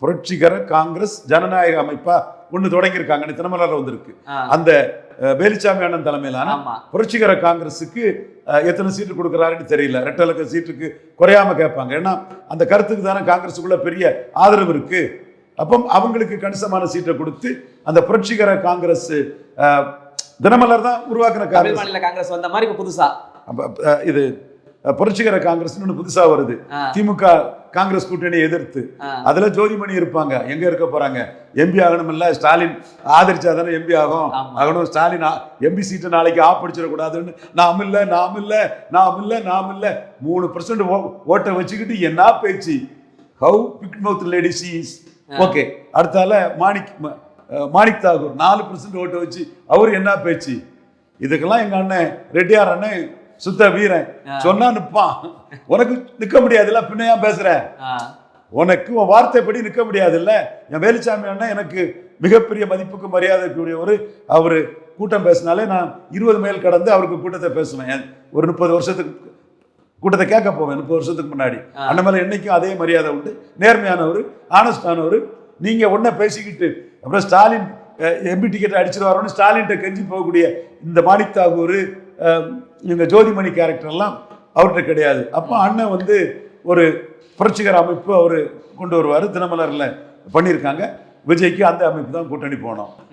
புரட்சிகர காங்கிரஸ் ஜனநாயக அமைப்பா ஒண்ணு தொடங்கியிருக்காங்க, தினமலர்ல வந்திருக்கு. அந்த வேலுச்சாமி அண்ணன் தலைமையிலான புரட்சிகர காங்கிரஸுக்கு எத்தனை சீட்டு கொடுக்குறாருன்னு தெரியல. ரெட்டை இலக்க சீட்டுக்கு குறையாம கேட்பாங்க. ஏன்னா அந்த கருத்துக்கு தானே காங்கிரஸுக்குள்ள பெரிய ஆதரவு இருக்கு. அப்போ அவங்களுக்கு கணிசமான சீட்டை கொடுத்து அந்த புரட்சிகர காங்கிரஸ் தினமலர் தான் உருவாக்குன காங்கிரஸ் வந்த மாதிரி புதுசா இது புரட்சிகர காங்கிரஸ் புதுசா வருது. திமுக காங்கிரஸ் கூட்டணியை எதிர்த்து அதுல ஜோதிமணி இருப்பாங்க. எங்க இருக்க போறாங்க? எம்பி ஆகணும் இல்ல, ஸ்டாலின் ஆதரிச்சாதானே எம்பி ஆகணும். ஸ்டாலின் எம்பி சீட்டை நாளைக்கு ஆஃப் அடிச்சிடக்கூடாதுன்னு நாம் இல்ல 3% ஓட்டை வச்சுக்கிட்டு என்ன பேச்சு. How big mouth lady she is. Okay, அடுத்தால மாணிக் தாகூர் 4% ஓட்டை வச்சு அவரு என்ன பேச்சு. இதுக்கெல்லாம் எங்க அண்ணன் ரெட்டியார் அண்ணன் சுத்த வீரன் சொன்னா நிற்பான். உனக்கு நிக்க முடியாதுல்ல, பின்னையா பேசுற? உனக்கு உன் வார்த்தைப்படி நிக்க முடியாதுல்ல. என் வேலுச்சாமி அண்ணன் எனக்கு மிகப்பெரிய மதிப்புக்கு மரியாதைக்குரியவர். அவரு கூட்டம் பேசினாலே நான் 20 மைல் கடந்து அவருக்கு கூட்டத்தை பேசுவேன். ஒரு 30 வருஷத்துக்கு கூட்டத்தை கேட்க போவேன். 30 வருஷத்துக்கு முன்னாடி அண்ணன் மேல என்னைக்கும் அதே மரியாதை உண்டு. நேர்மையானவர், ஆனஸ்டானவர். நீங்க ஒன்ன பேசிக்கிட்டு அப்புறம் ஸ்டாலின் எம்பி டிக்கெட் அடிச்சிருவாரோன்னு ஸ்டாலின்கிட்ட கெஞ்சி போகக்கூடிய இந்த மாணிக் தாகூர், இவங்க ஜோதிமணி கேரக்டர் எல்லாம் அவர்கிட்ட கிடையாது. அப்போ அண்ணன் ஒரு புரட்சிகர அமைப்பு அவரு கொண்டு வருவார். தினமலர்ல பண்ணியிருக்காங்க. விஜய்க்கு அந்த அமைப்பு தான் கூட்டணி போனோம்.